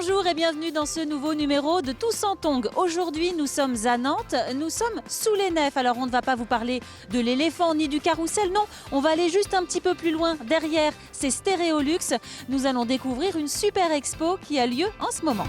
Bonjour et bienvenue dans ce nouveau numéro de Tous en Tongs. Aujourd'hui, nous sommes à Nantes, nous sommes sous les nefs. Alors, on ne va pas vous parler de l'éléphant ni du carrousel, non. On va aller juste un petit peu plus loin. Derrière, c'est Stéréolux. Nous allons découvrir une super expo qui a lieu en ce moment.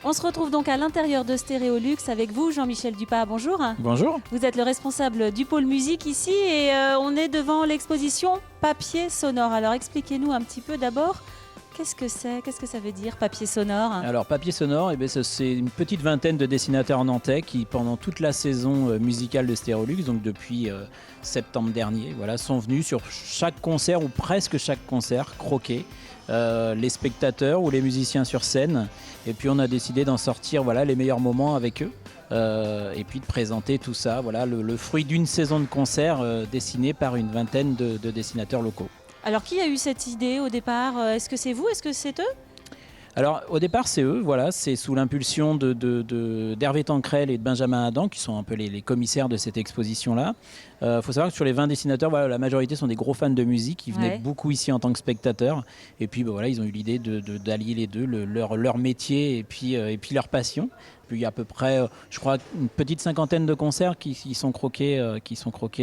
On se retrouve donc à l'intérieur de Stéréolux avec vous, Jean-Michel Dupas. Bonjour. Bonjour. Vous êtes le responsable du pôle musique ici et on est devant l'exposition Papier Sonore. Alors expliquez-nous un petit peu d'abord, qu'est-ce que c'est ? Qu'est-ce que ça veut dire, Papier Sonore ? Alors Papier Sonore, c'est une petite vingtaine de dessinateurs nantais qui, pendant toute la saison musicale de Stéréolux, donc depuis septembre dernier, sont venus sur chaque concert ou presque chaque concert croquer les spectateurs ou les musiciens sur scène. Et puis on a décidé d'en sortir les meilleurs moments avec eux et puis de présenter tout ça, le fruit d'une saison de concerts dessinée par une vingtaine de dessinateurs locaux. Alors qui a eu cette idée au départ ? Est-ce que c'est vous ? Est-ce que c'est eux ? Alors au départ c'est eux, c'est sous l'impulsion d'Hervé Tancrel et de Benjamin Adam qui sont un peu les commissaires de cette exposition-là. Faut savoir que sur les 20 dessinateurs, la majorité sont des gros fans de musique, ils venaient beaucoup ici en tant que spectateurs et puis ils ont eu l'idée d'allier les deux, leur métier et puis leur passion. Puis il y a à peu près, je crois, une petite cinquantaine de concerts qui sont croqués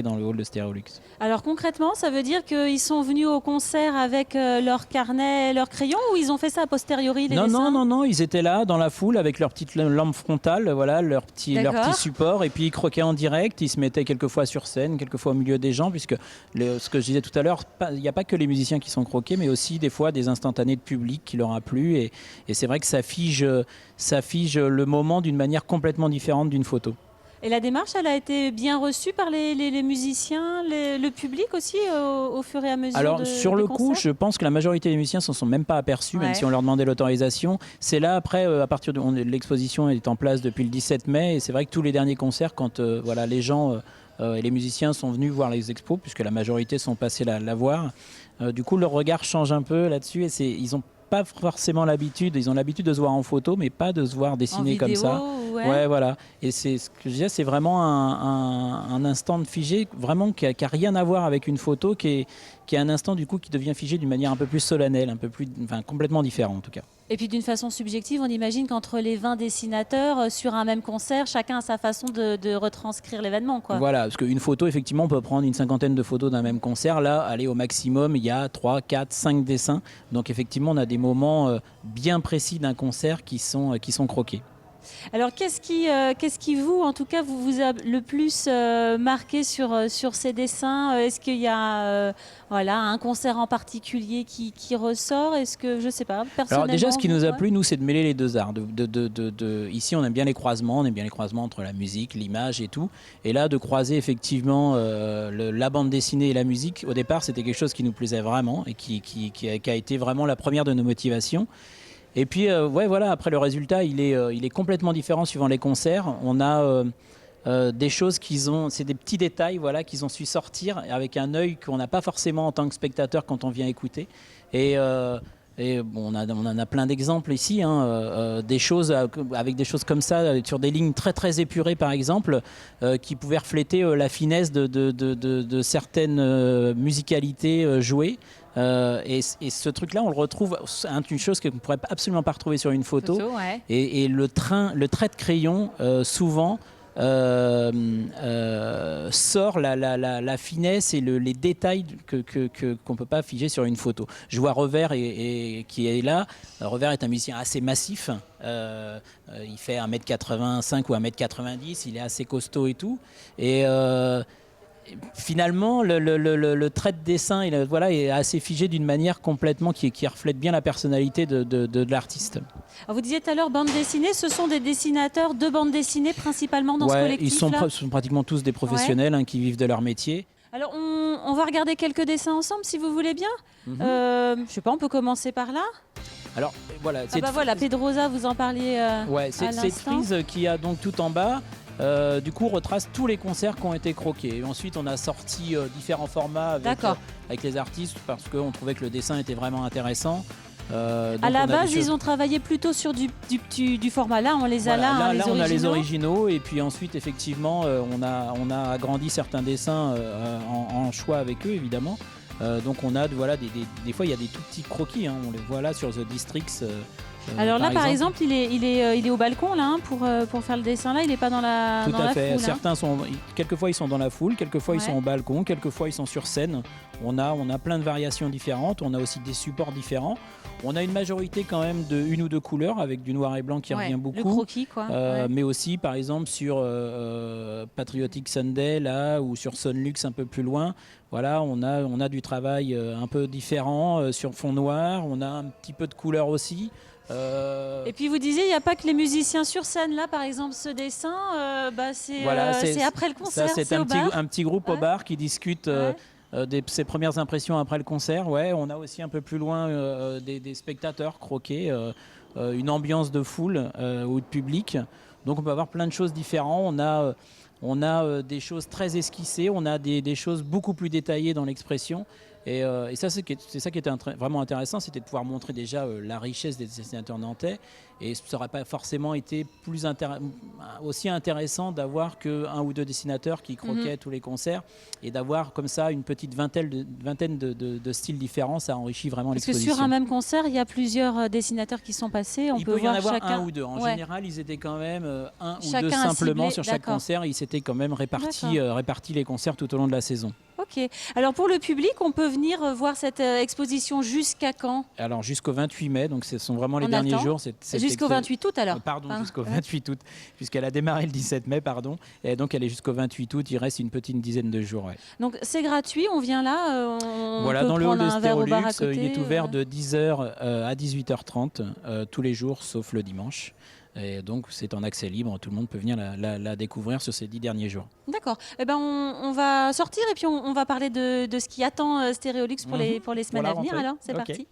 dans le hall de Stéréolux. Alors concrètement, ça veut dire qu'ils sont venus au concert avec leur carnet, leur crayon, ou ils ont fait ça a posteriori, les dessins ? Non, ils étaient là dans la foule avec leur petite lampe frontale, leur petit support, et puis ils croquaient en direct, ils se mettaient quelquefois sur scène, quelquefois au milieu des gens, puisque ce que je disais tout à l'heure, il n'y a pas que les musiciens qui sont croqués, mais aussi des fois des instantanés de public qui leur a plu, et c'est vrai que ça fige le moment d'une manière complètement différente d'une photo. Et la démarche, elle a été bien reçue par les musiciens, le public aussi, au fur et à mesure. Alors, sur le coup, je pense que la majorité des musiciens ne s'en sont même pas aperçus, même si on leur demandait l'autorisation. C'est là, après, à partir de l'exposition est en place depuis le 17 mai, et c'est vrai que tous les derniers concerts, quand les gens et les musiciens sont venus voir les expos, puisque la majorité sont passés la voir, du coup, leur regard change un peu là-dessus, et ils ont pas forcément l'habitude, ils ont l'habitude de se voir en photo, mais pas de se voir dessiner comme ça. Et c'est ce que je disais, c'est vraiment un instant de figé, vraiment qui a rien à voir avec une photo, qui est un instant du coup qui devient figé d'une manière un peu plus solennelle, complètement différente en tout cas. Et puis d'une façon subjective, on imagine qu'entre les 20 dessinateurs sur un même concert, chacun a sa façon de retranscrire l'événement, quoi. Voilà, parce qu'une photo, effectivement, on peut prendre une cinquantaine de photos d'un même concert. Là, allez, au maximum, il y a 3, 4, 5 dessins. Donc effectivement, on a des moments bien précis d'un concert qui sont croqués. Alors qu'est-ce qui vous, en tout cas, vous a le plus marqué sur ces dessins ? Est-ce qu'il y a un concert en particulier qui ressort ? Est-ce que, je ne sais pas, personnellement... Alors déjà, ce qui nous a plu, nous, c'est de mêler les deux arts. Ici, on aime bien les croisements, entre la musique, l'image et tout. Et là, de croiser effectivement la bande dessinée et la musique, au départ, c'était quelque chose qui nous plaisait vraiment et qui a été vraiment la première de nos motivations. Et puis, après le résultat, il est complètement différent suivant les concerts. On a des choses c'est des petits détails, qu'ils ont su sortir avec un œil qu'on n'a pas forcément en tant que spectateur quand on vient écouter. Et on en a plein d'exemples ici, des choses avec des choses comme ça, sur des lignes très très épurées par exemple, qui pouvaient refléter la finesse de certaines musicalités jouées. Et ce truc-là, on le retrouve, c'est une chose qu'on ne pourrait absolument pas retrouver sur une photo. Et le trait de crayon, souvent, sort la finesse et les détails qu'on ne peut pas figer sur une photo. Je vois Revers qui est là. Revers est un musicien assez massif. Il fait 1m85 ou 1m90. Il est assez costaud et tout. Et... finalement, le trait de dessin est assez figé d'une manière complètement qui reflète bien la personnalité de l'artiste. Alors vous disiez tout à l'heure, bande dessinée, ce sont des dessinateurs de bande dessinée principalement dans ce collectif. Ils sont pratiquement tous des professionnels qui vivent de leur métier. Alors on va regarder quelques dessins ensemble si vous voulez bien. Je sais pas, on peut commencer par là. Alors voilà. Pedrosa, vous en parliez à l'instant. C'est Frise qui a donc tout en bas. Du coup, retrace tous les concerts qui ont été croqués. Et ensuite, on a sorti différents formats avec les artistes parce qu'on trouvait que le dessin était vraiment intéressant. À la base, ils ont travaillé plutôt sur du format. Là, on les a là, les on a les originaux. originaux et puis ensuite, effectivement, on a agrandi certains dessins en choix avec eux, évidemment. Donc on a des fois il y a des tout petits croquis, hein, on les voit là sur The Districts. Alors là, par exemple, il est au balcon là, pour faire le dessin là, il n'est pas dans la Tout à fait. foule. Certains quelquefois ils sont dans la foule, quelquefois ils sont au balcon, quelquefois ils sont sur scène. On a plein de variations différentes, on a aussi des supports différents. On a une majorité quand même de une ou deux couleurs avec du noir et blanc qui revient beaucoup. Le croquis quoi. Mais aussi par exemple sur Patriotic Sunday là ou sur Sonlux un peu plus loin. Voilà, on a du travail un peu différent sur fond noir. On a un petit peu de couleur aussi. Et puis vous disiez, il n'y a pas que les musiciens sur scène. Là, par exemple, ce dessin, c'est après le concert. Ça, c'est un petit groupe au bar qui discute de ses premières impressions après le concert. Ouais, on a aussi un peu plus loin des spectateurs croqués, une ambiance de foule ou de public. Donc on peut avoir plein de choses différentes. On a des choses très esquissées, on a des choses beaucoup plus détaillées dans l'expression. Et ça, c'est ça qui était vraiment intéressant, c'était de pouvoir montrer déjà la richesse des dessinateurs nantais. Et ça n'aurait pas forcément été aussi intéressant d'avoir qu'un ou deux dessinateurs qui croquaient tous les concerts et d'avoir comme ça une petite vingtaine de styles différents. Ça enrichit vraiment l'exposition. Parce que sur un même concert, il y a plusieurs dessinateurs qui sont passés. Il peut y en avoir chacun... un ou deux. En général, ils étaient quand même un ou deux simplement sur chaque concert. Ils s'étaient quand même répartis les concerts tout au long de la saison. Ok. Alors pour le public, on peut venir voir cette exposition jusqu'à quand? Alors jusqu'au 28 mai, donc ce sont vraiment les derniers jours. Jusqu'au 28 août alors. Pardon, jusqu'au 28 août, puisqu'elle a démarré le 17 mai, pardon. Et donc elle est jusqu'au 28 août, il reste une petite dizaine de jours. Ouais. Donc c'est gratuit, on vient là, voilà, peut dans le hall de Stérolux, il est ouvert côté, de 10h à 18h30 tous les jours, sauf le dimanche. Et donc c'est en accès libre, tout le monde peut venir la découvrir sur ces 10 derniers jours. D'accord. Eh ben, on va sortir et puis on va parler de ce qui attend Stérolux pour les semaines à venir. Alors c'est parti.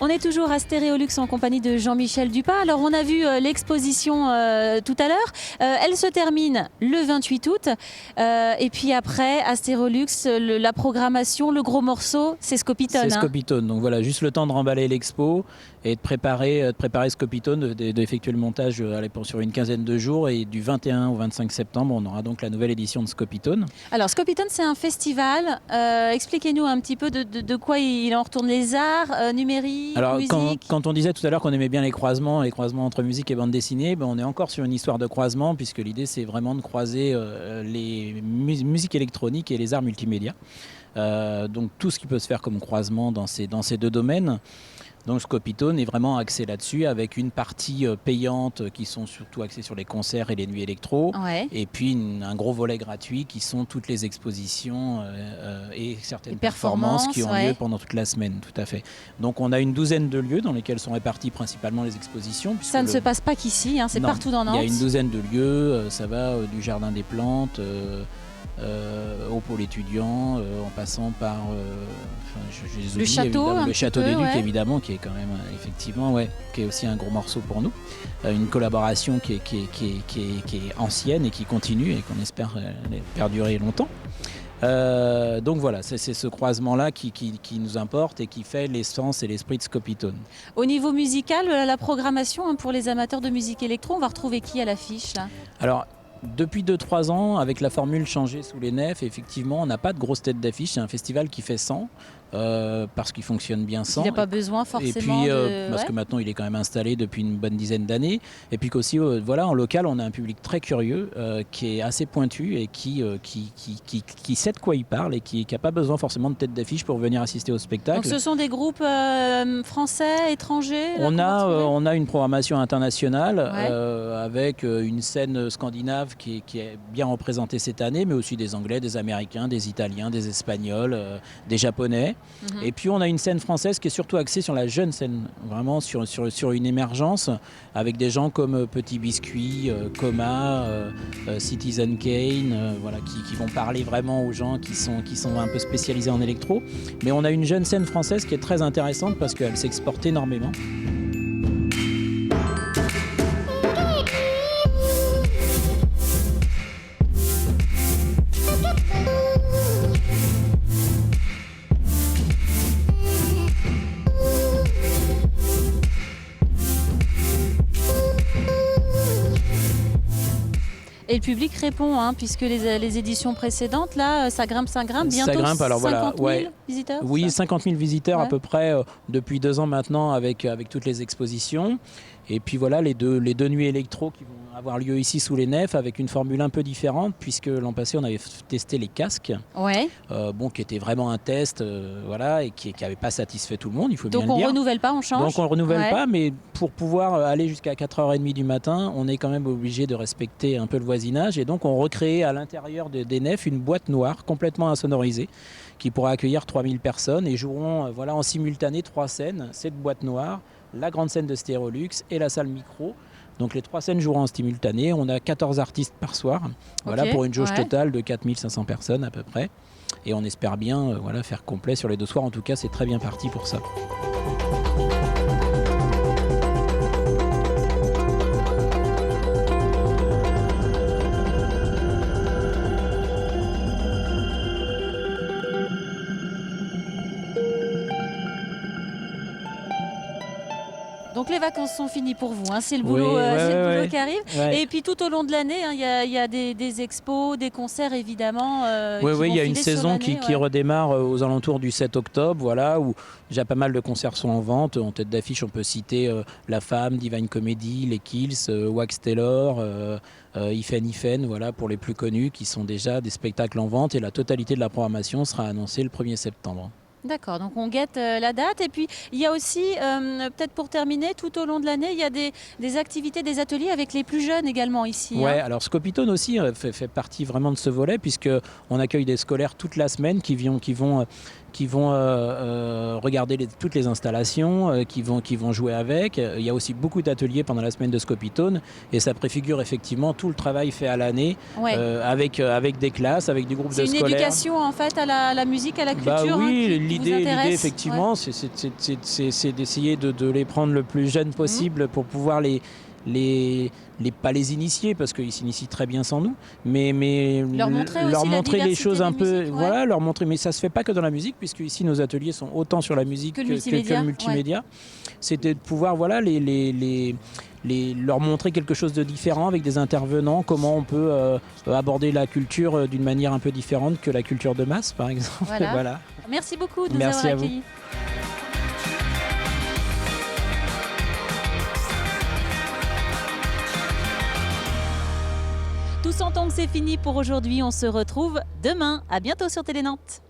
On est toujours à Stérolux en compagnie de Jean-Michel Dupas. Alors on a vu l'exposition tout à l'heure. Elle se termine le 28 août. Et puis après, à Stérolux, la programmation, le gros morceau, c'est Scopitone. C'est Scopitone. Donc voilà, juste le temps de remballer l'expo et de préparer Scopitone, d'effectuer le montage sur une quinzaine de jours. Et du 21 au 25 septembre, on aura donc la nouvelle édition de Scopitone. Alors Scopitone, c'est un festival. Expliquez-nous un petit peu de quoi il en retourne, les arts, numériques. Alors, quand on disait tout à l'heure qu'on aimait bien les croisements entre musique et bande dessinée, on est encore sur une histoire de croisement, puisque l'idée c'est vraiment de croiser les musiques électroniques et les arts multimédia. Donc tout ce qui peut se faire comme croisement dans ces deux domaines. Donc Scopitone est vraiment axé là-dessus, avec une partie payante qui sont surtout axées sur les concerts et les nuits électro, et puis un gros volet gratuit qui sont toutes les expositions et certaines performances qui ont lieu pendant toute la semaine, tout à fait. Donc on a une douzaine de lieux dans lesquels sont répartis principalement les expositions. Ça ne se passe pas qu'ici, c'est partout dans Nantes. Il y a une douzaine de lieux, ça va du Jardin des Plantes au pôle étudiant, en passant par le château, le château des Ducs, évidemment, qui est quand même effectivement, qui est aussi un gros morceau pour nous. Une collaboration qui est ancienne et qui continue et qu'on espère perdurer longtemps. Donc voilà, c'est ce croisement-là qui nous importe et qui fait l'essence et l'esprit de Scopitone. Au niveau musical, la programmation pour les amateurs de musique électro, on va retrouver qui à l'affiche là? Alors, depuis 2-3 ans, avec la formule changée sous les nefs, effectivement, on n'a pas de grosse tête d'affiche. C'est un festival qui fait 100, parce qu'il fonctionne bien sans. Il n'y a pas besoin forcément. Et puis, parce que maintenant, il est quand même installé depuis une bonne dizaine d'années. Et puis qu'aussi, en local, on a un public très curieux, qui est assez pointu et qui sait de quoi il parle et qui n'a pas besoin forcément de tête d'affiche pour venir assister au spectacle. Donc ce sont des groupes français, étrangers? On a une programmation internationale avec une scène scandinave qui est bien représentée cette année, mais aussi des Anglais, des Américains, des Italiens, des Espagnols, des Japonais. Et puis on a une scène française qui est surtout axée sur la jeune scène, vraiment sur une émergence, avec des gens comme Petit Biscuit, Coma, Citizen Kane, voilà, qui vont parler vraiment aux gens qui sont un peu spécialisés en électro. Mais on a une jeune scène française qui est très intéressante parce qu'elle s'exporte énormément. Et le public répond, hein, puisque les éditions précédentes, là, ça grimpe, bientôt ça grimpe, alors 50 000 voilà, visiteurs. Oui, 50 000 visiteurs à peu près depuis 2 ans maintenant avec toutes les expositions. Et puis voilà, les deux nuits électro qui vont avoir lieu ici sous les nefs avec une formule un peu différente puisque l'an passé on avait testé les casques, qui était vraiment un test voilà, et qui n'avait pas satisfait tout le monde, il faut bien le dire. Donc on ne renouvelle pas, on change. Donc on ne renouvelle pas, mais pour pouvoir aller jusqu'à 4h30 du matin, on est quand même obligé de respecter un peu le voisinage et donc on recrée à l'intérieur des nefs une boîte noire complètement insonorisée qui pourra accueillir 3000 personnes et joueront en simultané 3 scènes, cette boîte noire, la grande scène de Stérolux et la salle micro. Donc les 3 scènes joueront en simultané. On a 14 artistes par soir, pour une jauge totale de 4500 personnes à peu près. Et on espère bien faire complet sur les 2 soirs. En tout cas, c'est très bien parti pour ça. Donc les vacances sont finies pour vous, hein. C'est le boulot, boulot qui arrive. Ouais. Et puis tout au long de l'année, il y a des expos, des concerts évidemment. Il y a une saison qui redémarre aux alentours du 7 octobre, où déjà pas mal de concerts sont en vente. En tête d'affiche, on peut citer La Femme, Divine Comedy, les Kills, Wax Taylor, Ifen, pour les plus connus, qui sont déjà des spectacles en vente. Et la totalité de la programmation sera annoncée le 1er septembre. D'accord, donc on guette la date. Et puis il y a aussi, peut-être pour terminer, tout au long de l'année, il y a des activités, des ateliers avec les plus jeunes également ici. Alors Scopitone aussi fait partie vraiment de ce volet, puisqu'on accueille des scolaires toute la semaine qui vont regarder toutes les installations, qui vont jouer avec. Il y a aussi beaucoup d'ateliers pendant la semaine de Scopitone et ça préfigure effectivement tout le travail fait à l'année avec des classes, avec des groupes de scolaires. C'est une éducation en fait à la musique, à la culture. L'idée effectivement, c'est d'essayer de les prendre le plus jeunes possible pour pouvoir pas les initier parce qu'ils s'initient très bien sans nous, mais leur montrer les choses un peu, musique, leur montrer. Mais ça se fait pas que dans la musique, puisque ici nos ateliers sont autant sur la musique que le multimédia. C'était de pouvoir leur montrer quelque chose de différent avec des intervenants, comment on peut aborder la culture d'une manière un peu différente que la culture de masse, par exemple. Voilà. Merci beaucoup de nous avoir accueillis. Tous en Tongue, c'est fini pour aujourd'hui. On se retrouve demain. À bientôt sur Télé Nantes.